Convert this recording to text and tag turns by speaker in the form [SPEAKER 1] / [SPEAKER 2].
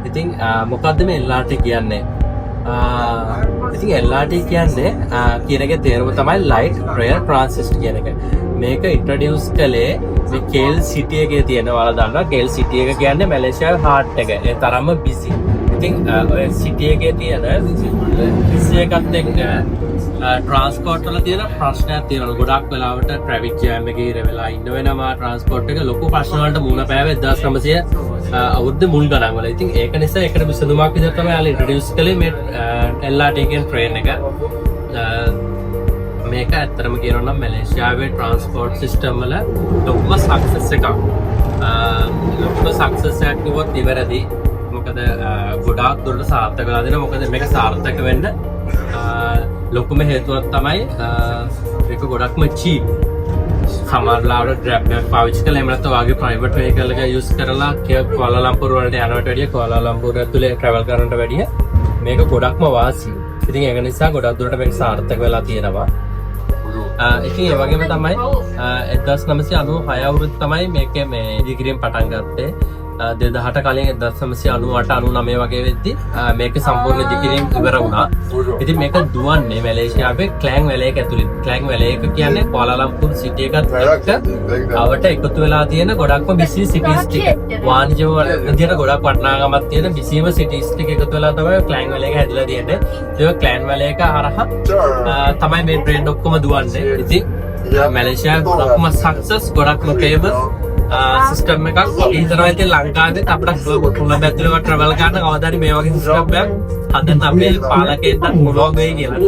[SPEAKER 1] ඉතින් මොකද්ද මේ LRT කියන්නේ? ඉතින් LRT කියන්නේ කියන එකේ තේරුම තමයි Light Rail Transit කියන එක. මේක ඉන්ට්‍රොඩියුස් කළේ මේ KL City එකේ තියෙන ඔයාලා දන්නවා KL City එක කියන්නේ මැලේසියාවේ හાર્ට් එක. ඒ තරම්ම බිසි. ඉතින් ඔය සිටි එකේ තියෙන බිසි එකත් එක්ක ට්‍රාන්ස්පෝර්ට් වල තියෙන ප්‍රශ්නයක් තියෙනවා. ගොඩක් වෙලාවට ට්‍රැෆික් ජෑම් එකේ ඉර වෙලා ඉන්න වෙනවා. ට්‍රාන්ස්පෝර්ට් එක ලොකු ප්‍රශ්න වලට මුහුණ පෑවේ 1900 අවුරුද්ද මුල් ගණන් වල. ඉතින් ඒක නිසා ඒකට විසඳුමක් විදිහට තමයි යාළුවා ඉන්ට්‍රොඩියුස් කළේ මේ LRT කියන ට්‍රේන් එක. මේක ඇත්තටම කියනවා නම් මැලේසියාවේ ට්‍රාන්ස්පෝර්ට් සිස්ටම් වල ලොකුම සක්සස් එකක්. ලොකුම සක්සස් එකක් කිව්වොත් ඉවරදී. මොකද ගොඩාක් දුරට සාර්ථක වෙලා දෙනවා. මොකද මේක සාර්ථක වෙන්න ලොකුම හේතුවක් තමයි මේක ගොඩක්ම චීප්. සමහරවිට Grab එකක් පාවිච්චි කරලා එහෙම නැත්නම් වාගේ ප්‍රයිවට් වෙහිකල් එක යූස් කරලා කුවාලාලම්පුර වලට යනවට වැඩිය කුවාලාලම්පුර ඇතුලේ ට්‍රැවල් කරනට වැඩිය මේක ගොඩක්ම වාසියි. ඉතින් ඒක නිසා ගොඩක් දුරට මේක සාර්ථක වෙලා තියෙනවා. ඉතින් ඒ වගේම තමයි 1996 අවුරුද්ද තමයි මේකේ මේ ඉදිකිරීම පටන් ගත්තේ. 2008 කලින් 1998 99 වගේ වෙද්දි මේක සම්පූර්ණ ඉදිකිරීම ඉවර වුණා. ඉතින් මේක දුවන්නේ මැලේසියාවේ ක්ලෑන් වැලේ එක ඇතුළේ. ක්ලෑන් වැලේ එක කියන්නේ කුවාලාලම්පුර සිටි එකත් එක්ක අවට එකතු වෙලා තියෙන ගොඩක්ම බිසි සිටිස් ටික. වාණිජ්‍ය විදියට ගොඩක් වටිනාකමක් තියෙන බිසිම සිටිස් ටික එකතු වෙලා තමයි ක්ලෑන් වැලේ එක හැදිලා තියෙන්නේ. ඒක ක්ලෑන් වැලේ එක හරහා තමයි මේ ට්‍රේන් ඔක්කොම දුවන්නේ. ඉතින් මැලේසියාවේ ගොඩක්ම සක්සස් ගොඩක්ම ෆේමස් සිස්ටම් එකක්. හිතනවා ඉතින් ලංකාවෙත් අපිට කොළඹ ඇතුළේ ට්‍රැවල් කරන කවදාද මේ වගේ සිස්ටම් එකක් හදන්න අපේ පාලකයන්ට පුළුවන් වෙයි කියලා.